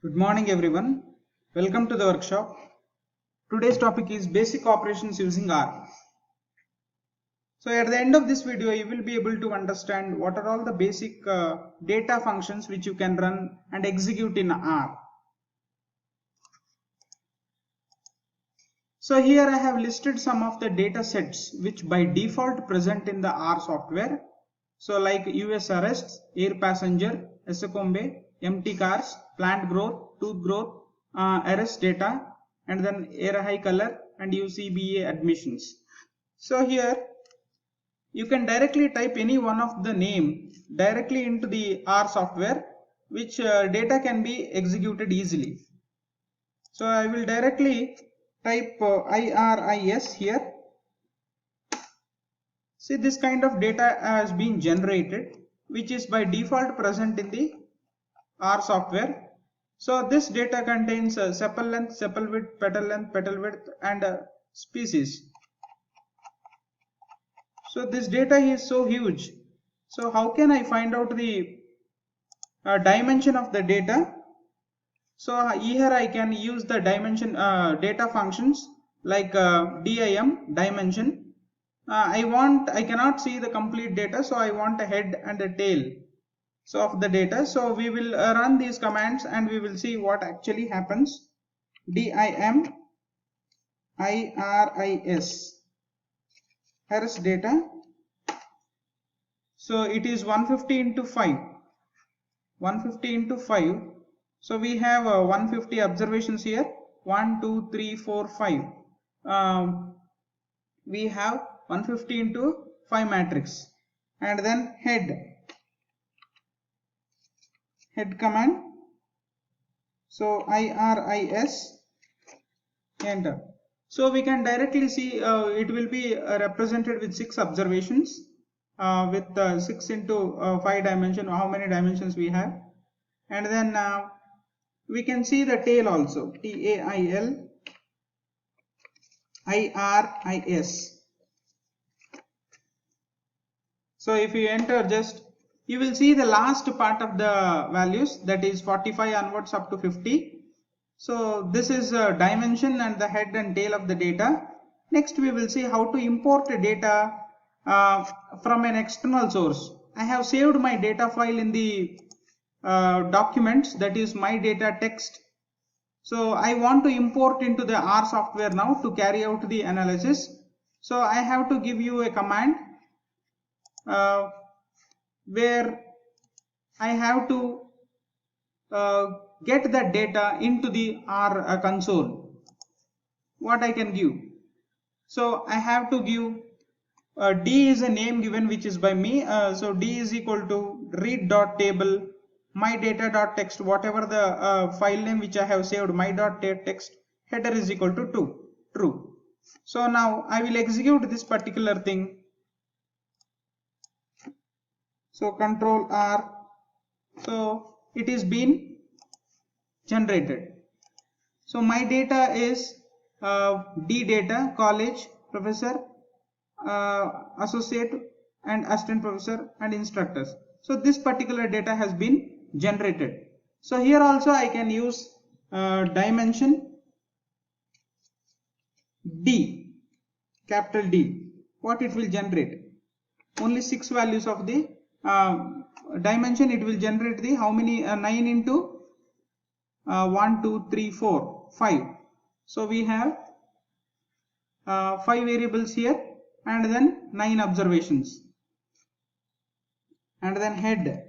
Good morning everyone. Welcome to the workshop. Today's topic is basic operations using R. So at the end of this video you will be able to understand what are all the basic data functions which you can run and execute in R. So here I have listed some of the data sets which by default present in the R software. So like US arrests, air passenger, Escombe, empty cars, plant growth, tooth growth, arrest data, and then air high color and UCBA admissions. So here you can directly type any one of the name directly into the R software, which data can be executed easily. So I will directly type IRIS here. See, this kind of data has been generated, which is by default present in the R software. So this data contains sepal length, sepal width, petal width, and species. So this data is so huge. So how can I find out the dimension of the data? So here I can use the dimension data functions like dim dimension. I cannot see the complete data, so I want a head and a tail of the data. So we will run these commands and we will see what actually happens. dim iris here's data. So it is 150 into 5. 150 into 5. So we have 150 observations here. 1, 2, 3, 4, 5. We have 150 into 5 matrix. And then head command. So iris, enter. So we can directly see it will be represented with 6 observations with 6 into 5 dimension, how many dimensions we have. And then we can see the tail also, tail iris. So if you enter, just you will see the last part of the values, that is 45 onwards up to 50. So this is a dimension and the head and tail of the data. Next we will see how to import data from an external source. I have saved my data file in the documents, that is my data text. So I want to import into the R software now to carry out the analysis. So I have to give you a command where I have to get that data into the R console. What I can give? So I have to give D is a name given which is by me. So D is equal to read.table my-data.txt, whatever the file name which I have saved, my.txt, header is equal to true. So now I will execute this particular thing. So control R. So it is been generated. So my data is D data, college, professor, associate and assistant professor and instructors. So this particular data has been generated. So here also I can use dimension D, capital D. What it will generate? Only 6 values of the dimension. It will generate the how many 9 into 1, 2, 3, 4, 5. So we have 5 variables here and then 9 observations. And then head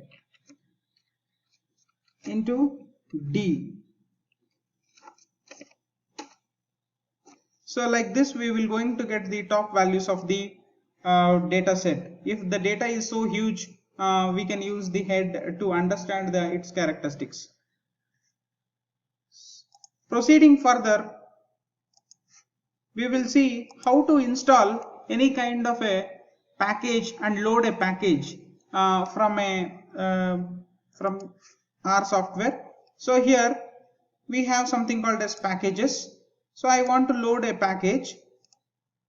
into D. So like this we will going to get the top values of the data set. If the data is so huge, we can use the head to understand its characteristics. Proceeding further, we will see how to install any kind of a package and load a package from our software. So here we have something called as packages. So I want to load a package.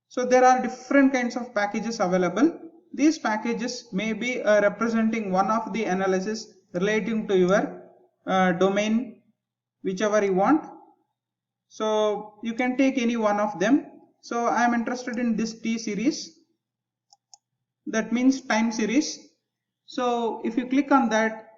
So there are different kinds of packages available. These packages may be representing one of the analysis relating to your domain, whichever you want. So you can take any one of them. So I am interested in this T series, that means time series. So if you click on that,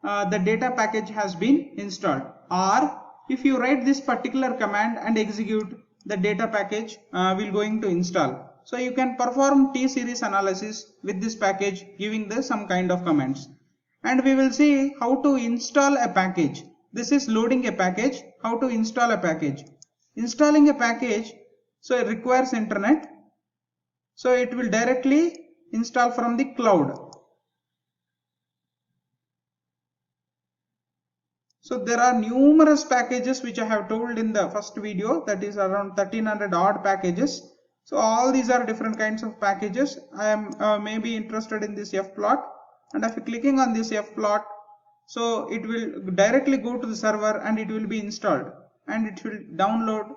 the data package has been installed. Or if you write this particular command and execute, the data package will going to install. So you can perform T series analysis with this package, giving the some kind of commands. And we will see how to install a package. This is loading a package. How to install a package? Installing a package, so it requires internet. So it will directly install from the cloud. So there are numerous packages which I have told in the first video, that is around 1300 odd packages. So all these are different kinds of packages. I am maybe interested in this fplot, and after clicking on this fplot, so it will directly go to the server and it will be installed and it will download,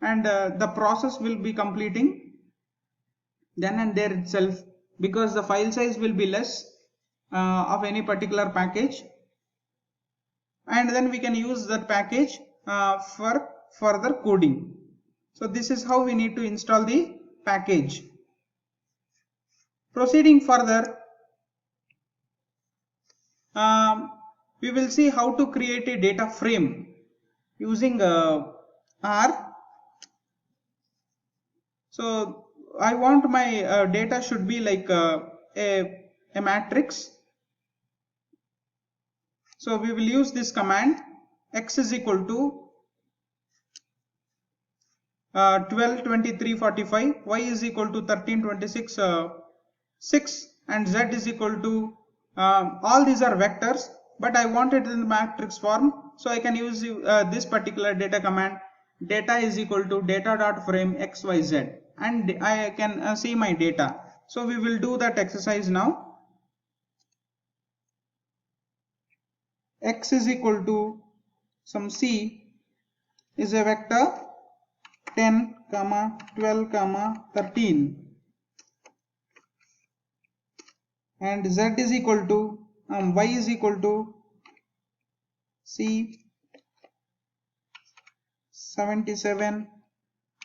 and the process will be completing then and there itself, because the file size will be less of any particular package, and then we can use that package for further coding. So this is how we need to install the package. Proceeding further, we will see how to create a data frame using R. So I want my data should be like a matrix. So we will use this command, x is equal to 12, 23, 45, y is equal to 13, 26, 6, and z is equal to, all these are vectors, but I want it in the matrix form. So I can use this particular data command, data is equal to data dot frame xyz, and I can see my data. So we will do that exercise now. X is equal to some c is a vector 10, 12, 13, and z is equal to y is equal to c 77,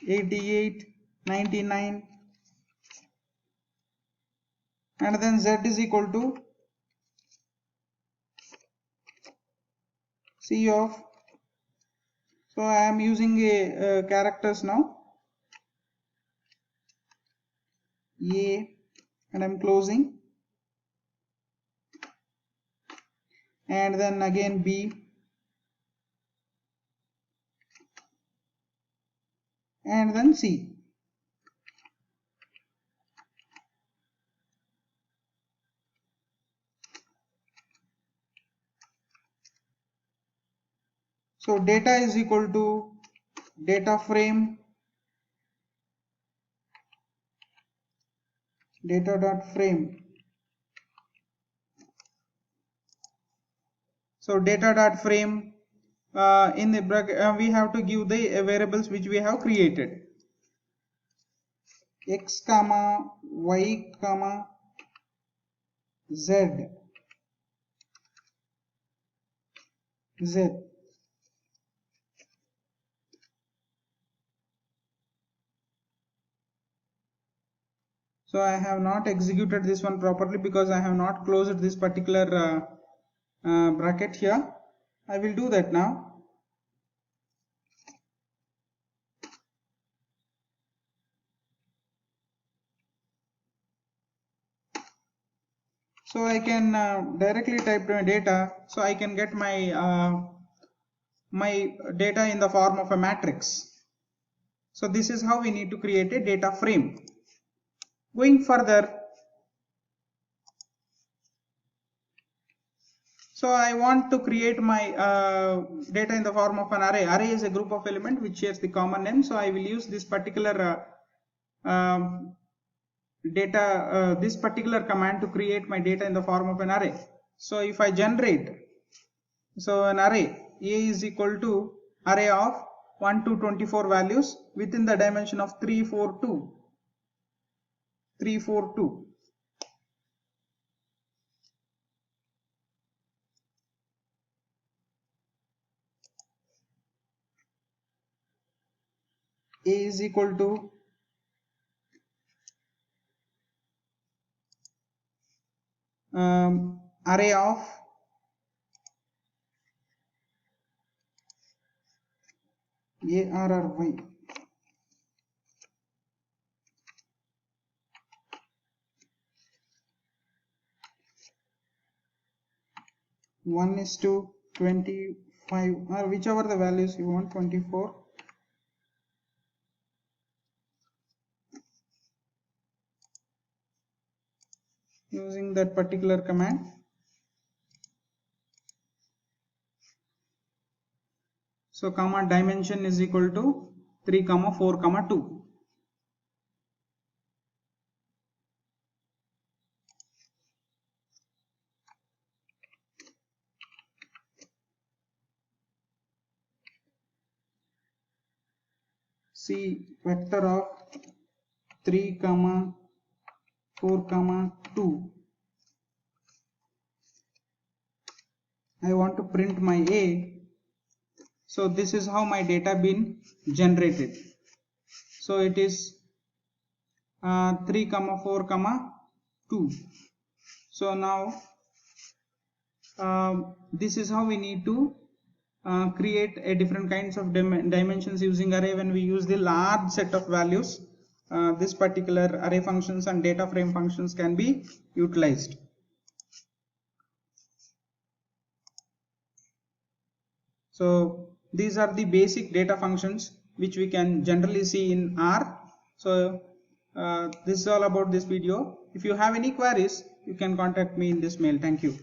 88, 99, and then z is equal to c of, so I am using a characters now, a, and I am closing, and then again b, and then c. So data is equal to data frame data dot frame. So data dot frame, in the bracket we have to give the variables which we have created, x comma y comma z. So I have not executed this one properly because I have not closed this particular bracket here. I will do that now. So I can directly type my data, so I can get my my data in the form of a matrix. So this is how we need to create a data frame. Going further, so I want to create my data in the form of an array. Array is a group of element which shares the common name. So I will use this particular this particular command to create my data in the form of an array. So if I generate, so an array A is equal to array of 1 to 24 values within the dimension of 342. A is equal to array of A, R or Y. One is to 25 or whichever the values you want, 24. Using that particular command. So comma dimension is equal to 3, 4, 2. See vector of 3, 4, 2. I want to print my A. So this is how my data been generated. So it is 3, 4, 2. So now this is how we need to create a different kinds of dimensions using array. When we use the large set of values, this particular array functions and data frame functions can be utilized. So these are the basic data functions which we can generally see in R. So this is all about this video. If you have any queries, you can contact me in this mail. Thank you.